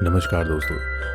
नमस्कार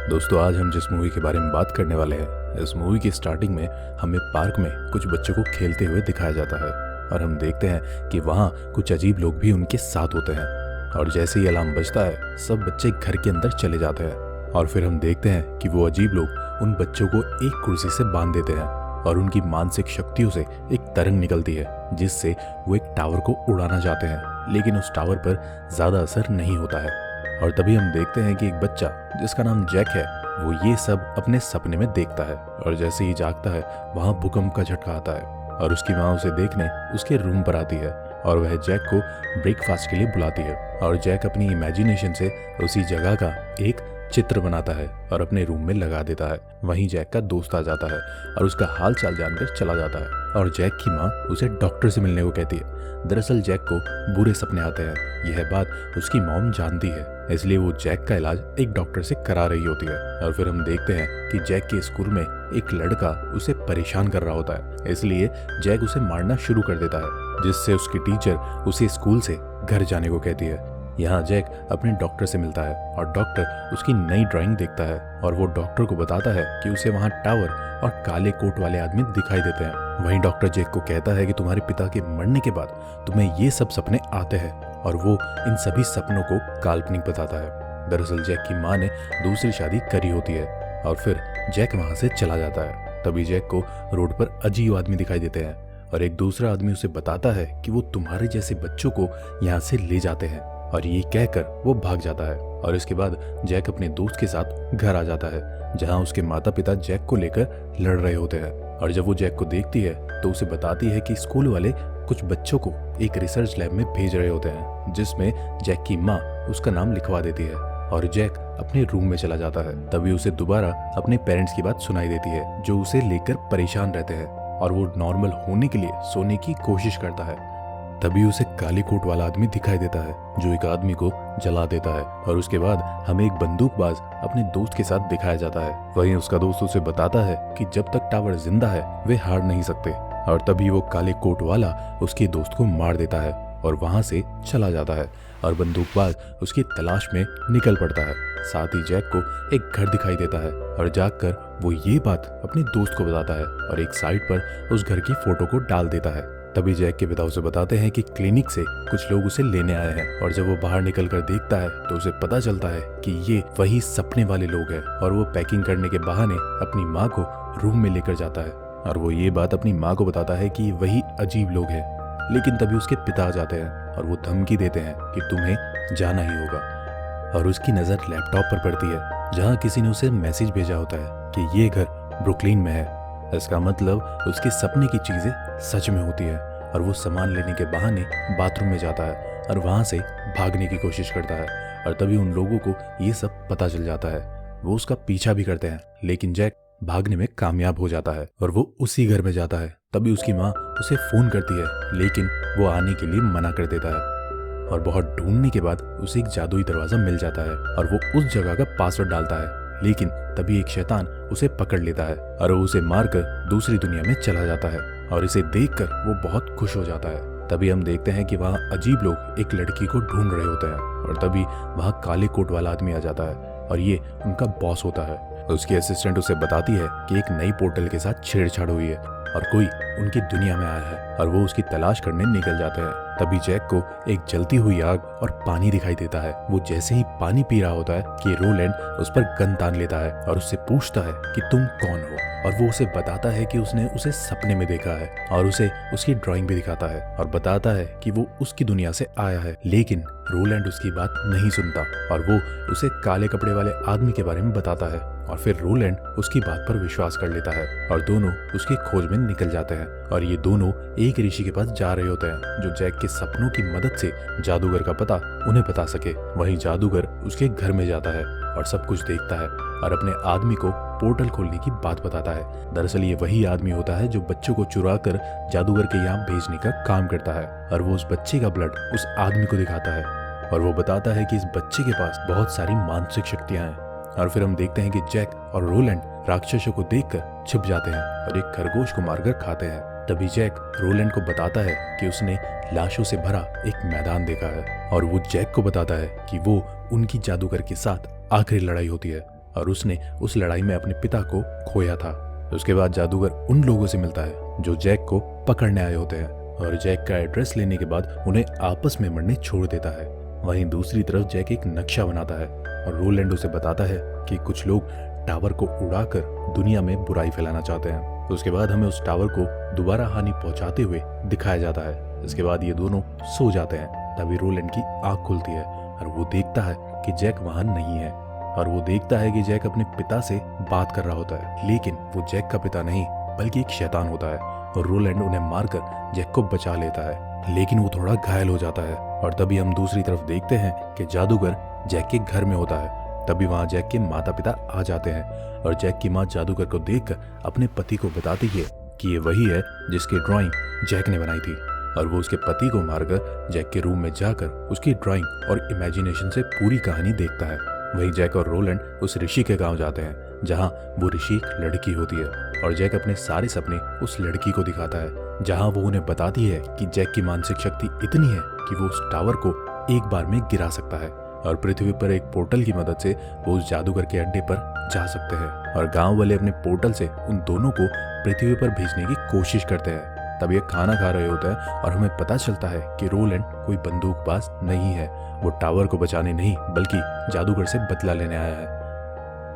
दोस्तों आज हम जिस मूवी के बारे में बात करने वाले हैं, इस मूवी की स्टार्टिंग में हमें पार्क में कुछ बच्चों को खेलते हुए दिखाया जाता है और हम देखते हैं कि वहाँ कुछ अजीब लोग भी उनके साथ होते हैं। और जैसे ही अलार्म बजता है, सब बच्चे घर के अंदर चले जाते हैं और फिर हम देखते हैं कि वो अजीब लोग उन बच्चों को एक कुर्सी से बांध देते हैं और उनकी मानसिक शक्तियों से एक तरंग निकलती है जिससे वो एक टावर को उड़ाना चाहते हैं, लेकिन उस टावर पर ज्यादा असर नहीं होता है। और तभी हम देखते हैं कि एक बच्चा जिसका नाम जैक है, वो ये सब अपने सपने में देखता है और जैसे ही जागता है वहाँ भूकंप का झटका आता है और उसकी माँ उसे देखने उसके रूम पर आती है और वह जैक को ब्रेकफास्ट के लिए बुलाती है। और जैक अपनी इमेजिनेशन से उसी जगह का एक चित्र बनाता है और अपने रूम में लगा देता है। वहीं जैक का दोस्त आ जाता है और उसका हाल चाल जानकर चला जाता है और जैक की माँ उसे डॉक्टर से मिलने को कहती है। दरअसल जैक को बुरे सपने आते हैं, यह बात उसकी मॉम जानती है, इसलिए वो जैक का इलाज एक डॉक्टर से करा रही होती है। और फिर हम देखते हैं कि जैक के स्कूल में एक लड़का उसे परेशान कर रहा होता है, इसलिए जैक उसे मारना शुरू कर देता है, जिससे उसकी टीचर उसे स्कूल से घर जाने को कहती है। यहाँ जैक अपने डॉक्टर से मिलता है और डॉक्टर उसकी नई ड्राइंग देखता है और वो डॉक्टर को बताता है कि उसे वहाँ टावर और काले कोट वाले आदमी दिखाई देते हैं। वहीं डॉक्टर जैक को कहता है कि तुम्हारे पिता के मरने के बाद तुम्हें ये सब सपने आते हैं और वो इन सभी सपनों को काल्पनिक बताता है। दरअसल जैक की माँ ने दूसरी शादी करी होती है और फिर जैक वहाँ से चला जाता है। तभी जैक को रोड पर अजीब आदमी दिखाई देते हैं और एक दूसरा आदमी उसे बताता है कि वो तुम्हारे जैसे बच्चों को यहाँ से ले जाते हैं और ये कहकर वो भाग जाता है। और इसके बाद जैक अपने दोस्त के साथ घर आ जाता है जहाँ उसके माता पिता जैक को लेकर लड़ रहे होते हैं। और जब वो जैक को देखती है तो उसे बताती है कि स्कूल वाले कुछ बच्चों को एक रिसर्च लैब में भेज रहे होते हैं जिसमें जैक की माँ उसका नाम लिखवा देती है और जैक अपने रूम में चला जाता है। तभी उसे दोबारा अपने पेरेंट्स की बात सुनाई देती है जो उसे लेकर परेशान रहते हैं और वो नॉर्मल होने के लिए सोने की कोशिश करता है। तभी उसे काली कोट वाला आदमी दिखाई देता है जो एक आदमी को जला देता है और उसके बाद हमें एक बंदूकबाज अपने दोस्त के साथ दिखाया जाता है। वहीं उसका दोस्त उसे बताता है कि जब तक टावर जिंदा है वे हार नहीं सकते। और तभी वो काले कोट वाला उसके दोस्त को मार देता है और वहां से चला जाता है और बंदूकबाज उसकी तलाश में निकल पड़ता है। साथ ही जैक को एक घर दिखाई देता है और जागकर वो ये बात अपने दोस्त को बताता है और एक साइट पर उस घर की फोटो को डाल देता है। तभी जैक के पिता उसे बताते हैं कि क्लिनिक से कुछ लोग उसे लेने आए हैं और जब वो बाहर निकलकर देखता है तो उसे पता चलता है कि ये वही सपने वाले लोग हैं। और वो पैकिंग करने के बहाने अपनी माँ को रूम में लेकर जाता है और वो ये बात अपनी माँ को बताता है कि वही अजीब लोग हैं। लेकिन तभी उसके पिता आ जाते हैं और वो धमकी देते हैं कि तुम्हें जाना ही होगा। और उसकी नज़र लैपटॉप पर पड़ती है जहाँ किसी ने उसे मैसेज भेजा होता है कि ये घर ब्रुकलिन में है। इसका मतलब उसके सपने की चीजें सच में होती है और वो सामान लेने के बहाने बाथरूम में जाता है और वहां से भागने की कोशिश करता है। और तभी उन लोगों को ये सब पता चल जाता है, वो उसका पीछा भी करते हैं, लेकिन जैक भागने में कामयाब हो जाता है और वो उसी घर में जाता है। तभी उसकी माँ उसे फोन करती है, लेकिन वो आने के लिए मना कर देता है और बहुत ढूंढने के बाद उसे एक जादुई दरवाजा मिल जाता है और वो उस जगह का पासवर्ड डालता है। लेकिन तभी एक शैतान उसे पकड़ लेता है और वो उसे मारकर दूसरी दुनिया में चला जाता है और इसे देखकर वो बहुत खुश हो जाता है। तभी हम देखते हैं कि वहाँ अजीब लोग एक लड़की को ढूंढ रहे होते हैं और तभी वहाँ काले कोट वाला आदमी आ जाता है और ये उनका बॉस होता है। उसकी असिस्टेंट उसे बताती है कि एक नई पोर्टल के साथ छेड़छाड़ हुई है और कोई उनकी दुनिया में आया है और वो उसकी तलाश करने निकल जाते हैं। तभी जैक को एक जलती हुई आग और पानी दिखाई देता है। वो जैसे ही पानी पी रहा होता है कि रोलैंड उस पर गन तान लेता है और उससे पूछता है कि तुम कौन हो, और वो उसे बताता है कि उसने उसे सपने में देखा है और उसे उसकी ड्राइंग भी दिखाता है और बताता है कि वो उसकी दुनिया से आया है। लेकिन रोलैंड उसकी बात नहीं सुनता और वो उसे काले कपड़े वाले आदमी के बारे में बताता है और फिर रोलैंड उसकी बात पर विश्वास कर लेता है और दोनों उसकी खोज में निकल जाते हैं। और ये दोनों एक ऋषि के पास जा रहे होते हैं जो जैक के सपनों की मदद से जादूगर का पता उन्हें बता सके। वहीं जादूगर उसके घर में जाता है और सब कुछ देखता है और अपने आदमी को पोर्टल खोलने की बात बताता है। दरअसल ये वही आदमी होता है जो बच्चों को चुरा कर जादूगर के यहाँ भेजने का काम करता है और वो उस बच्चे का ब्लड उस आदमी को दिखाता है और वो बताता है कि इस बच्चे के पास बहुत सारी मानसिक शक्तियां हैं। और फिर हम देखते हैं कि जैक और रोलैंड राक्षसों को देखकर छिप जाते हैं और एक खरगोश को मारकर खाते हैं। तभी जैक रोलैंड को बताता है कि उसने लाशों से भरा एक मैदान देखा है और वो जैक को बताता है कि वो उनकी जादूगर के साथ आखिरी लड़ाई होती है और उसने उस लड़ाई में अपने पिता को खोया था। उसके बाद जादूगर उन लोगों से मिलता है जो जैक को पकड़ने आए होते हैं और जैक का एड्रेस लेने के बाद उन्हें आपस में मरने छोड़ देता है। वहीं दूसरी तरफ जैक एक नक्शा बनाता है और रोलैंड उसे बताता है कि कुछ लोग टावर को उड़ाकर दुनिया में बुराई फैलाना चाहते हैं। उसके बाद हमें उस टावर को दोबारा हानि पहुंचाते हुए दिखाया जाता है। इसके बाद ये दोनों सो जाते हैं। तभी रोलैंड की आंख खुलती है और वो देखता है कि जैक वहां नहीं है और वो देखता है कि जैक अपने पिता से बात कर रहा होता है, लेकिन वो जैक का पिता नहीं बल्कि एक शैतान होता है और रोलैंड उन्हें मारकर जैक को बचा लेता है, लेकिन वो थोड़ा घायल हो जाता है। और तभी हम दूसरी तरफ देखते हैं कि जादूगर जैक के घर में होता है। तभी वहां जैक के माता पिता आ जाते हैं और जैक की माँ जादूगर को देखकर अपने पति को बताती है कि ये वही है जिसकी ड्राइंग जैक ने बनाई थी और वो उसके पति को मारकर जैक के रूम में जाकर उसकी ड्राइंग और इमेजिनेशन से पूरी कहानी देखता है। वही जैक और रोलैंड उस ऋषि के गांव जाते हैं जहां वो ऋषि एक लड़की होती है और जैक अपने सारे सपने उस लड़की को दिखाता है, जहां वो उन्हें बताती है कि जैक की मानसिक शक्ति इतनी है कि वो उस टावर को एक बार में गिरा सकता है और पृथ्वी पर एक पोर्टल की मदद से वो उस जादूगर के अड्डे पर जा सकते हैं और गांव वाले अपने पोर्टल से उन दोनों को पृथ्वी पर भेजने की कोशिश करते हैं। तब ये खाना खा रहे होते हैं और हमें पता चलता है कि रोलैंड कोई बंदूकबाज नहीं है, वो टावर को बचाने नहीं बल्कि जादूगर से बदला लेने आया है।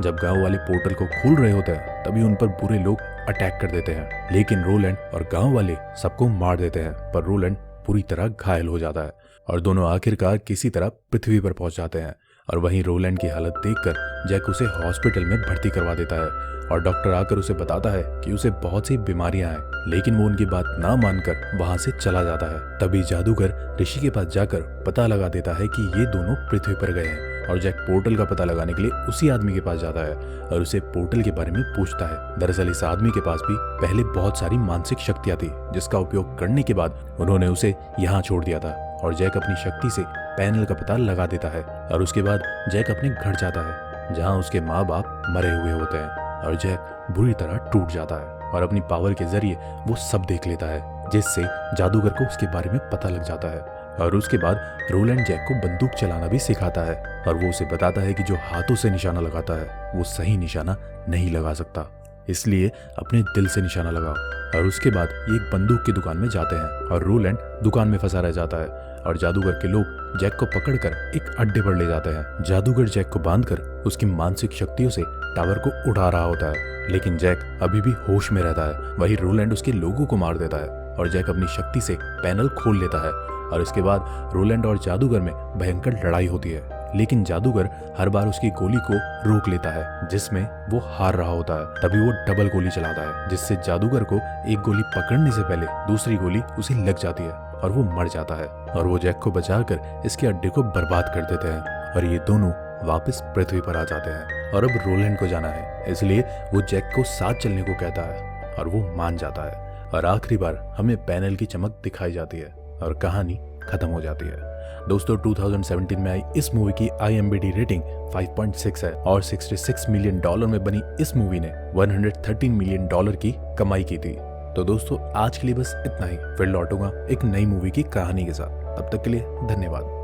जब गांव वाले पोर्टल को खोल रहे होते हैं तभी उन पर बुरे लोग अटैक कर देते हैं, लेकिन रोलैंड और गांव वाले सबको मार देते हैं। पर रोलैंड पूरी तरह घायल हो जाता है और दोनों आखिरकार किसी तरह पृथ्वी पर पहुंच जाते हैं। और वहीं रोलैंड की हालत देखकर जैक उसे हॉस्पिटल में भर्ती करवा देता है और डॉक्टर आकर उसे बताता है कि उसे बहुत सी बीमारियां हैं, लेकिन वो उनकी बात ना मानकर वहां से चला जाता है। तभी जादूगर ऋषि के पास जाकर पता लगा देता है कि ये दोनों पृथ्वी पर गए हैं और जैक पोर्टल का पता लगाने के लिए उसी आदमी के पास जाता है और उसे पोर्टल के बारे में पूछता है। दरअसल इस आदमी के पास भी पहले बहुत सारी मानसिक शक्तियां थी, जिसका उपयोग करने के बाद उन्होंने उसे यहाँ छोड़ दिया था और जैक अपनी शक्ति से पैनल का पता लगा देता है और उसके बाद जैक अपने घर जाता है जहाँ उसके माँ बाप मरे हुए होते हैं और जैक बुरी तरह टूट जाता है और अपनी पावर के जरिए वो सब देख लेता है, जिससे जादूगर को उसके बारे में पता लग जाता है। और उसके बाद रोलैंड जैक को बंदूक चलाना भी सिखाता है और वो उसे बताता है कि जो हाथों से निशाना लगाता है वो सही निशाना नहीं लगा सकता, इसलिए अपने दिल से निशाना लगाओ। और उसके बाद ये एक बंदूक की दुकान में जाते हैं और रोलैंड दुकान में फंसा रह जाता है और जादूगर के लोग जैक को पकड़कर एक अड्डे पर ले जाते हैं। जादूगर जैक को बांधकर उसकी मानसिक शक्तियों से टावर को उड़ा रहा होता है, लेकिन जैक अभी भी होश में रहता है। वही रोलैंड उसके लोगों को मार देता है और जैक अपनी शक्ति से पैनल खोल लेता है और इसके बाद रोलैंड और जादूगर में भयंकर लड़ाई होती है, लेकिन जादूगर हर बार उसकी गोली को रोक लेता है जिसमें वो हार रहा होता है। तभी वो डबल गोली चलाता है, जिससे जादूगर को एक गोली पकड़ने से पहले दूसरी गोली उसे लग जाती है और वो मर जाता है और वो जैक को बचाकर इसके अड्डे को बर्बाद कर देते हैं और ये दोनों वापस पृथ्वी पर आ जाते हैं। और अब रोलैंड को जाना है, इसलिए वो जैक को साथ चलने को कहता है और वो मान जाता है और आखिरी बार हमें पैनल की चमक दिखाई जाती है और कहानी खत्म हो जाती है। दोस्तों 2017 में आई इस मूवी की IMDb रेटिंग 5.6 है और $66 मिलियन में बनी इस मूवी ने $113 मिलियन की कमाई की थी। तो दोस्तों आज के लिए बस इतना ही, फिर लौटूंगा एक नई मूवी की कहानी के साथ। तब तक के लिए धन्यवाद।